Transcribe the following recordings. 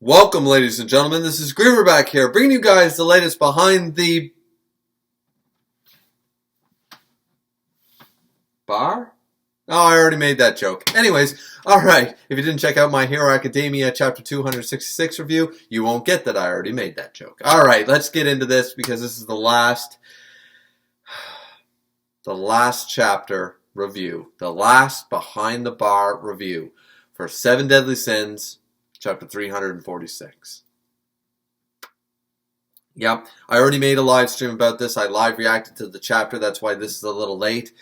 Welcome, ladies and gentlemen. This is Griever back here, bringing you guys the latest behind the bar? Oh, I already made that joke. Anyways, alright, if you didn't check out my Hero Academia Chapter 266 review, you won't get that I already made that joke. Alright, let's get into this because this is the last chapter review. The last behind the bar review for Seven Deadly Sins, Chapter 346. Yep, I already made a live stream about this. I live reacted to the chapter. That's why this is a little late.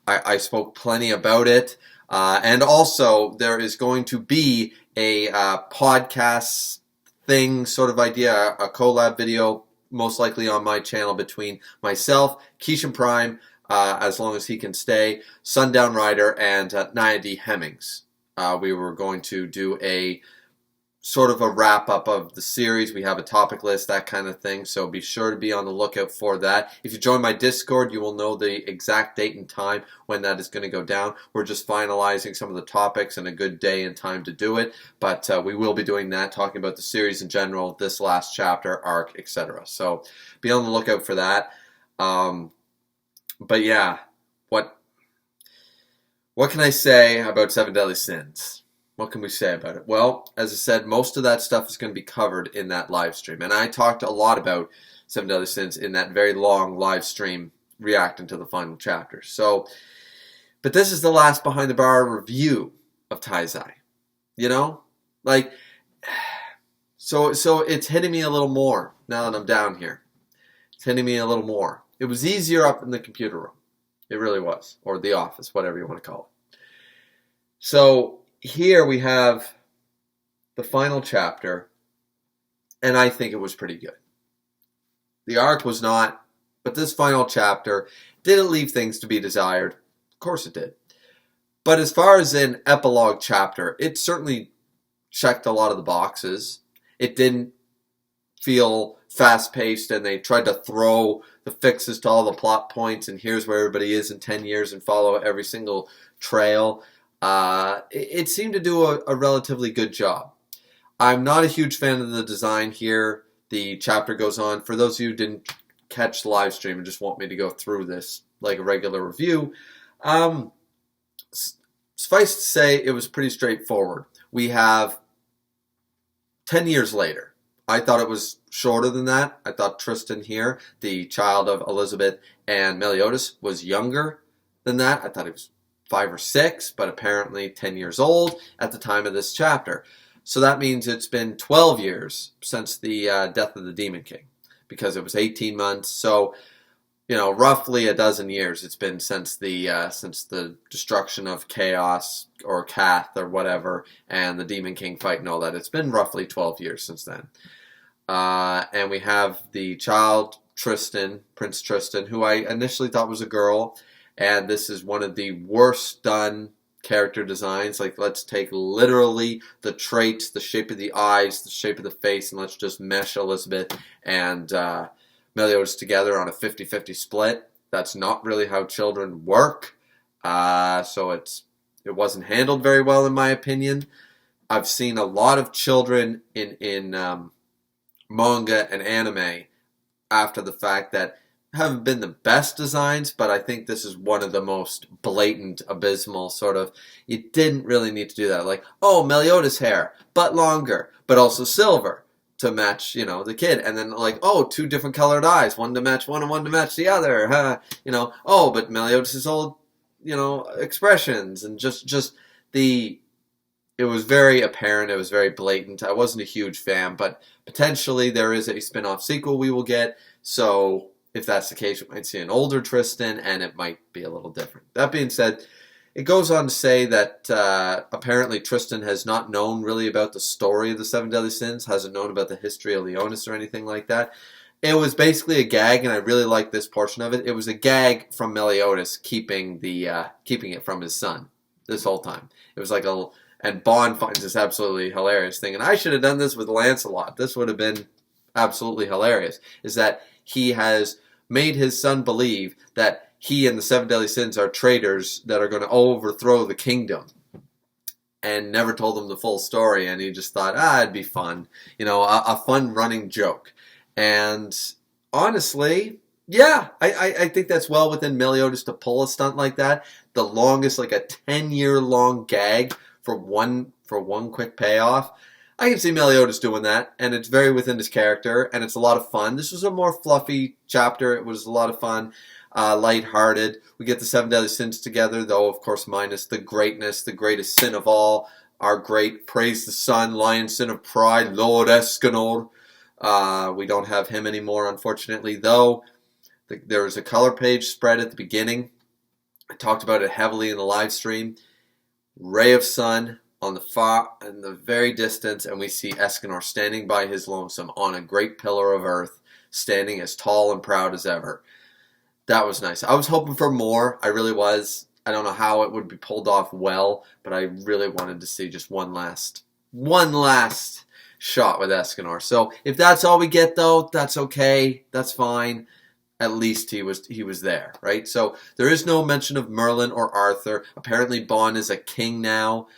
I spoke plenty about it. And also, there is going to be a podcast thing sort of idea, a collab video, most likely on my channel between myself, Keishan Prime, as long as he can stay, Sundown Rider, and Nia D. Hemmings. We were going to do a sort of a wrap-up of the series. We have a topic list, that kind of thing, so be sure to be on the lookout for that. If you join my Discord, you will know the exact date and time when that is going to go down. We're just finalizing some of the topics and a good day and time to do it, but we will be doing that, talking about the series in general, this last chapter, arc, etc. So be on the lookout for that. But yeah, what can I say about Seven Deadly Sins? What can we say about it? Well, as I said, most of that stuff is going to be covered in that live stream. And I talked a lot about Seven Deadly Sins in that very long live stream reacting to the final chapter. So, but this is the last behind the bar review of Taizai. You know? Like, so it's hitting me a little more now that I'm down here. It's hitting me a little more. It was easier up in the computer room. It really was. Or the office, whatever you want to call it. So here we have the final chapter, and I think it was pretty good. The arc was not, but this final chapter didn't leave things to be desired. Of course it did. But as far as an epilogue chapter, it certainly checked a lot of the boxes. It didn't feel fast-paced, and they tried to throw the fixes to all the plot points, and here's where everybody is in 10 years and follow every single trail. It seemed to do a relatively good job. I'm not a huge fan of the design here. The chapter goes on. For those of you who didn't catch the live stream and just want me to go through this like a regular review, suffice to say it was pretty straightforward. We have 10 years later. I thought it was shorter than that. I thought Tristan here, the child of Elizabeth and Meliodas, was younger than that. I thought he was 5 or 6, but apparently 10 years old at the time of this chapter. So that means it's been 12 years since the death of the Demon King, because it was 18 months. So, you know, roughly a dozen years it's been since the destruction of Chaos or Kath or whatever, and the Demon King fight and all that. It's been roughly 12 years since then. And we have the child, Tristan, Prince Tristan, who I initially thought was a girl. And this is one of the worst done character designs. Like, let's take literally the traits, the shape of the eyes, the shape of the face, and let's just mesh Elizabeth and Meliodas together on a 50-50 split. That's not really how children work. So it wasn't handled very well, in my opinion. I've seen a lot of children in manga and anime after the fact that haven't been the best designs, but I think this is one of the most blatant, abysmal sort of, you didn't really need to do that. Like, oh, Meliodas' hair, but longer, but also silver to match, you know, the kid. And then like, oh, 2 different colored eyes, one to match one and one to match the other. Huh? You know, oh, but Meliodas' old, you know, expressions and just the, it was very apparent, it was very blatant. I wasn't a huge fan, but potentially there is a spin-off sequel we will get, so if that's the case, we might see an older Tristan, and it might be a little different. That being said, it goes on to say that apparently Tristan has not known really about the story of the Seven Deadly Sins, hasn't known about the history of Leonis or anything like that. It was basically a gag, and I really like this portion of it. It was a gag from Meliodas keeping it from his son this whole time. It was like and Bond finds this absolutely hilarious thing, and I should have done this with Lancelot. This would have been absolutely hilarious, is that he has made his son believe that he and the Seven Deadly Sins are traitors that are going to overthrow the kingdom. and never told him the full story, and he just thought, it'd be fun, a fun running joke. And honestly, yeah, I think that's well within Meliodas to pull a stunt like that. The longest, like a 10-year long gag for one quick payoff. I can see Meliodas doing that, and it's very within his character, and it's a lot of fun. This was a more fluffy chapter. It was a lot of fun, lighthearted. We get the 7 deadly sins together, though, of course, minus the greatness, the greatest sin of all, our great praise the sun, lion sin of pride, Lord Escanor. We don't have him anymore, unfortunately, though. There was a color page spread at the beginning. I talked about it heavily in the live stream. Ray of sun on the far in the very distance, and we see Escanor standing by his lonesome on a great pillar of earth, standing as tall and proud as ever. That was nice. I was hoping for more. I really was. I don't know how it would be pulled off well, but I really wanted to see just one last shot with Escanor. So if that's all we get, though, that's okay. That's fine. At least he was there, right? So there is no mention of Merlin or Arthur. Apparently Bon is a king now.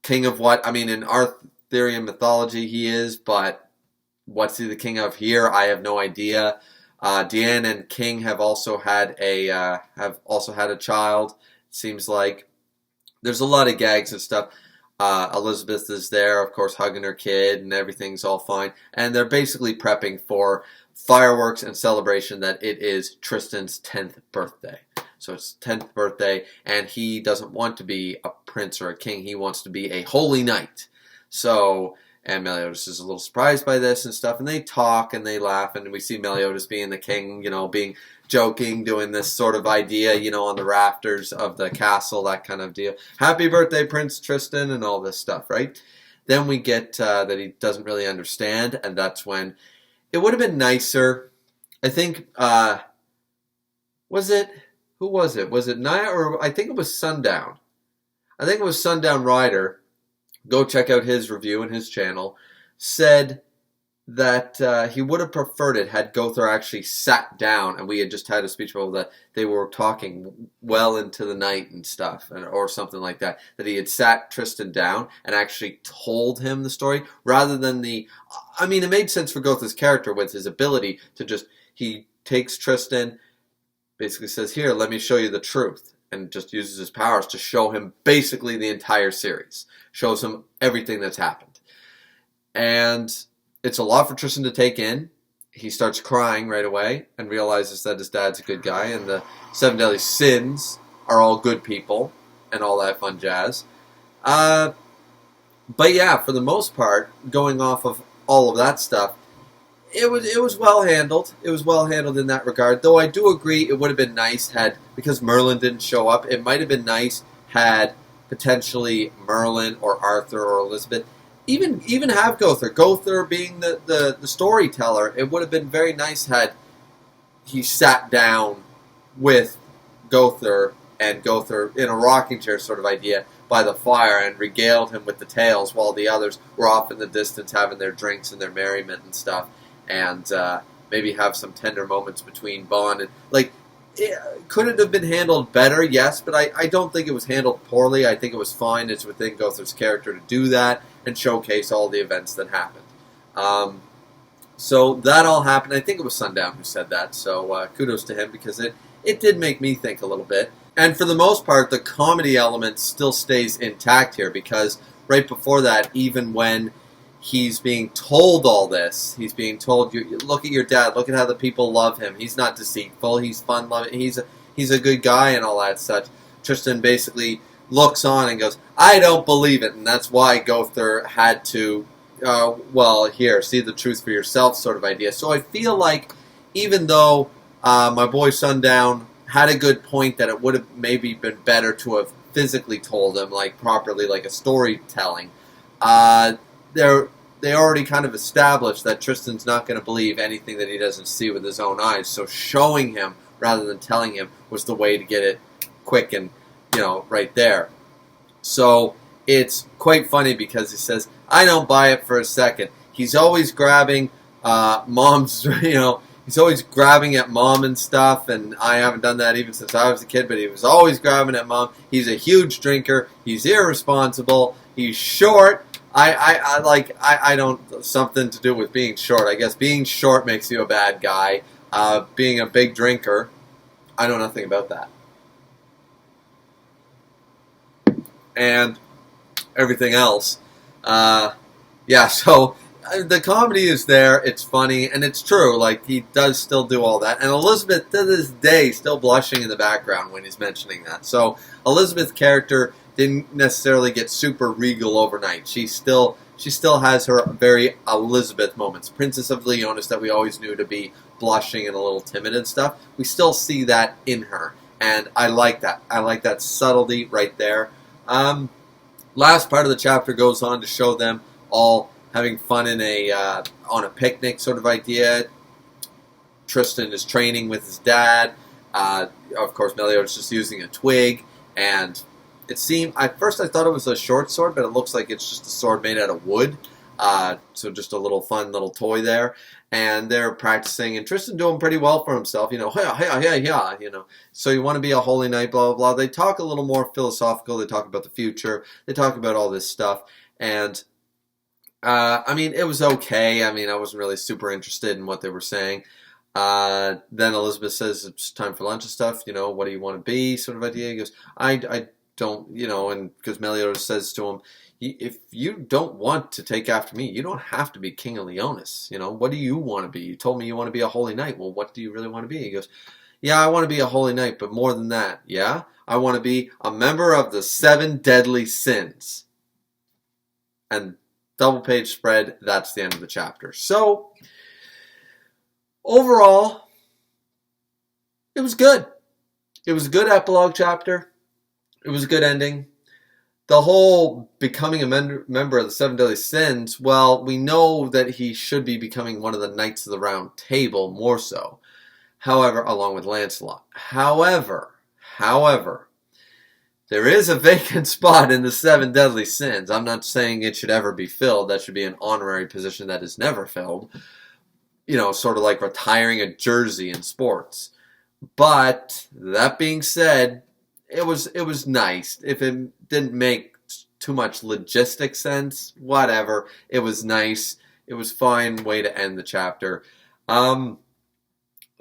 King of what? I mean, in Arthurian mythology he is, but what's he the king of here? I have no idea. Deanne and King have also had a child. It seems like there's a lot of gags and stuff. Elizabeth is there, of course, hugging her kid, and everything's all fine. And they're basically prepping for fireworks and celebration that it is Tristan's 10th birthday. So it's 10th birthday, and he doesn't want to be a prince or a king. He wants to be a holy knight. So, and Meliodas is a little surprised by this and stuff, and they talk and they laugh, and we see Meliodas being the king, being joking, doing this sort of idea, on the rafters of the castle, that kind of deal. Happy birthday, Prince Tristan, and all this stuff, right? Then we get that he doesn't really understand, and that's when it would have been nicer. I think, who was it? Was it Naya, or I think it was Sundown. I think it was Sundown Rider. Go check out his review and his channel. Said that he would have preferred it had Gother actually sat down, and we had just had a speech about that they were talking well into the night and stuff, or something like that. That he had sat Tristan down and actually told him the story, rather than it made sense for Gother's character with his ability to he takes Tristan, basically says, here, let me show you the truth, and just uses his powers to show him basically the entire series. Shows him everything that's happened. And it's a lot for Tristan to take in. He starts crying right away and realizes that his dad's a good guy, and the 7 deadly sins are all good people, and all that fun jazz. But yeah, for the most part, going off of all of that stuff, it was well handled. It was well handled in that regard. Though I do agree it would have been nice because Merlin didn't show up, it might have been nice had potentially Merlin or Arthur or Elizabeth even have Gother being the storyteller. It would have been very nice had he sat down with Gother, and Gother in a rocking chair sort of idea by the fire, and regaled him with the tales while the others were off in the distance having their drinks and their merriment and stuff, and maybe have some tender moments between Bon and could it have been handled better? Yes, but I don't think it was handled poorly. I think it was fine. It's within Gother's character to do that and showcase all the events that happened. So that all happened. I think it was Sundown who said that, so kudos to him, because it did make me think a little bit. And for the most part, the comedy element still stays intact here, because right before that, even when he's being told all this, he's being told, look at your dad, look at how the people love him, he's not deceitful, he's fun-loving, he's a good guy and all that such. Tristan basically looks on and goes, I don't believe it, and that's why Gother had to, here, see the truth for yourself sort of idea. So I feel like, even though my boy Sundown had a good point that it would have maybe been better to have physically told him, properly, like a storytelling, they already kind of established that Tristan's not going to believe anything that he doesn't see with his own eyes. So showing him rather than telling him was the way to get it quick and, right there. So it's quite funny because he says, I don't buy it for a second. He's always grabbing mom's, he's always grabbing at mom and stuff, and I haven't done that even since I was a kid, but he was always grabbing at mom. He's a huge drinker. He's irresponsible. He's short. I don't, something to do with being short. I guess being short makes you a bad guy. Being a big drinker, I know nothing about that. And everything else. Yeah, so the comedy is there. It's funny, and it's true. Like, he does still do all that. And Elizabeth, to this day, still blushing in the background when he's mentioning that. So Elizabeth's character didn't necessarily get super regal overnight. She still has her very Elizabeth moments. Princess of Leonis that we always knew to be blushing and a little timid and stuff. We still see that in her. And I like that. I like that subtlety right there. Last part of the chapter goes on to show them all having fun in on a picnic sort of idea. Tristan is training with his dad. Of course, Meliodas is just using a twig, and it seemed at first I thought it was a short sword, but it looks like it's just a sword made out of wood. So just a little fun little toy there. And they're practicing, and Tristan doing pretty well for himself, yeah. So you want to be a holy knight, blah, blah, blah. They talk a little more philosophical. They talk about the future. They talk about all this stuff. And, it was okay. I wasn't really super interested in what they were saying. Then Elizabeth says, it's time for lunch and stuff. What do you want to be, sort of idea. He goes, I don't, and because Meliodas says to him, if you don't want to take after me, you don't have to be King of Leonis. What do you want to be? You told me you want to be a holy knight. Well, what do you really want to be? He goes, yeah, I want to be a holy knight, but more than that, yeah? I want to be a member of the 7 deadly sins. And double page spread, that's the end of the chapter. So, overall, it was good. It was a good epilogue chapter. It was a good ending. The whole becoming a member of the 7 deadly sins, well, we know that he should be becoming one of the Knights of the Round Table, more so. However, along with Lancelot. However, there is a vacant spot in the 7 deadly sins. I'm not saying it should ever be filled. That should be an honorary position that is never filled. Sort of like retiring a jersey in sports. But, that being said, it was nice. If it didn't make too much logistic sense, whatever. It was nice. It was a fine way to end the chapter.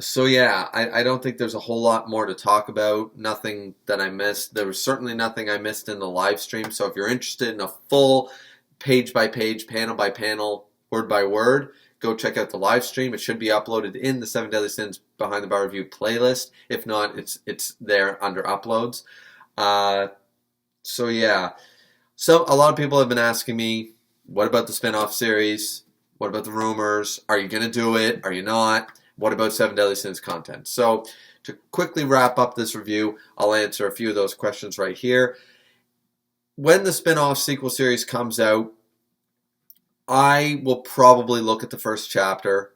So yeah, I don't think there's a whole lot more to talk about. Nothing that I missed. There was certainly nothing I missed in the live stream. So if you're interested in a full page by page, panel by panel, word by word, go check out the live stream. It should be uploaded in the 7 Deadly Sins Behind the Bar Review playlist. If not, it's there under uploads. So yeah. So a lot of people have been asking me, what about the spin-off series? What about the rumors? Are you going to do it? Are you not? What about 7 Deadly Sins content? So to quickly wrap up this review, I'll answer a few of those questions right here. When the spin-off sequel series comes out, I will probably look at the first chapter,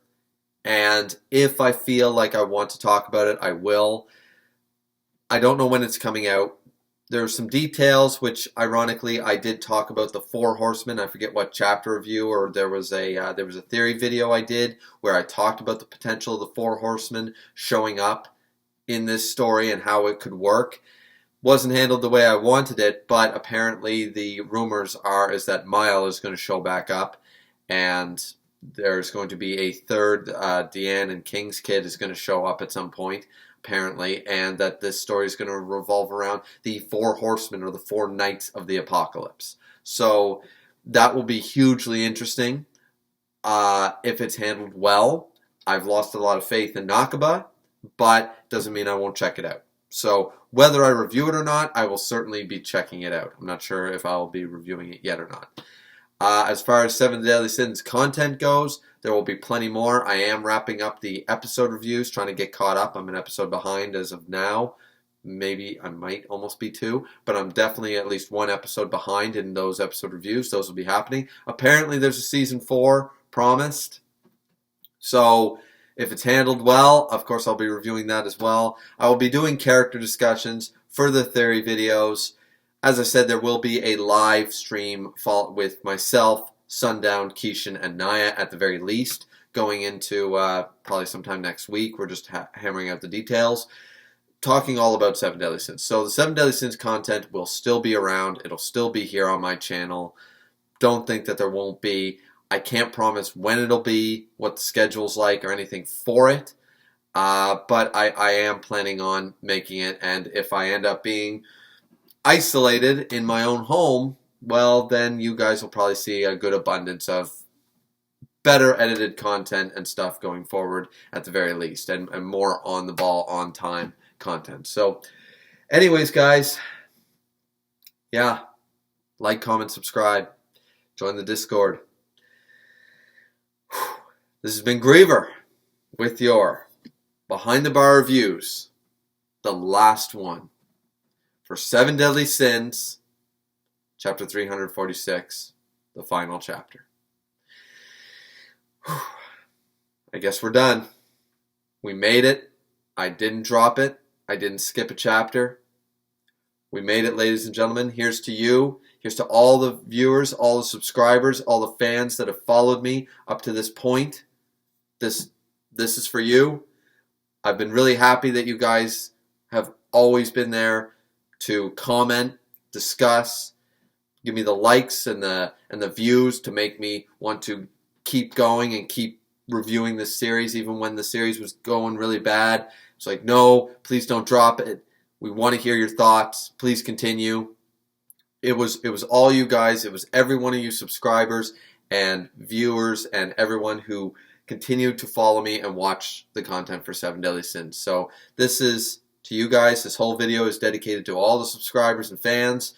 and if I feel like I want to talk about it, I will. I don't know when it's coming out. There are some details, which ironically I did talk about the 4 Horsemen. I forget what chapter review, or there was a theory video I did where I talked about the potential of the 4 Horsemen showing up in this story and how it could work. Wasn't handled the way I wanted it, but apparently the rumors is that Mile is going to show back up, and there's going to be a third Deanne and King's kid is going to show up at some point, apparently, and that this story is going to revolve around the 4 Horsemen, or the 4 Knights of the Apocalypse. So that will be hugely interesting if it's handled well. I've lost a lot of faith in Nakaba, but doesn't mean I won't check it out. So whether I review it or not, I will certainly be checking it out. I'm not sure if I'll be reviewing it yet or not. As far as 7 Deadly Sins content goes, there will be plenty more. I am wrapping up the episode reviews, trying to get caught up. I'm an episode behind as of now. Maybe I might almost be 2, but I'm definitely at least 1 episode behind in those episode reviews. Those will be happening. Apparently there's a season 4 promised. So if it's handled well, of course I'll be reviewing that as well. I will be doing character discussions, further theory videos. As I said, there will be a live stream with myself, Sundown, Keishan, and Naya at the very least, going into probably sometime next week. We're just hammering out the details. talking all about Seven Deadly Sins. So the Seven Deadly Sins content will still be around. It'll still be here on my channel. Don't think that there won't be. I can't promise when it'll be, what the schedule's like, or anything for it. But I am planning on making it, and if I end up being isolated in my own home, well, then you guys will probably see a good abundance of better edited content and stuff going forward at the very least, and more on the ball, on time content. So anyways, guys, yeah, like, comment, subscribe, join the Discord. This has been Griever with your Behind the Bar reviews, the last one for Seven Deadly Sins, chapter 346, the final chapter. I guess we're done. We made it. I didn't drop it. I didn't skip a chapter. We made it, ladies and gentlemen. Here's to you. Here's to all the viewers, all the subscribers, all the fans that have followed me up to this point. This is for you. I've been really happy that you guys have always been there to comment, discuss, give me the likes and the views to make me want to keep going and keep reviewing this series, even when the series was going really bad. It's like, no, please don't drop it. We want to hear your thoughts. Please continue. It was all you guys. It was every one of you subscribers and viewers and everyone who continued to follow me and watch the content for Seven Deadly Sins. So this is to you guys. This whole video is dedicated to all the subscribers and fans.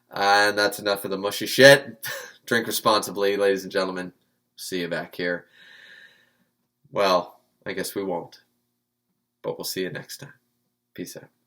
And that's enough of the mushy shit. Drink responsibly, ladies and gentlemen. See you back here. Well, I guess we won't. But we'll see you next time. Peace out.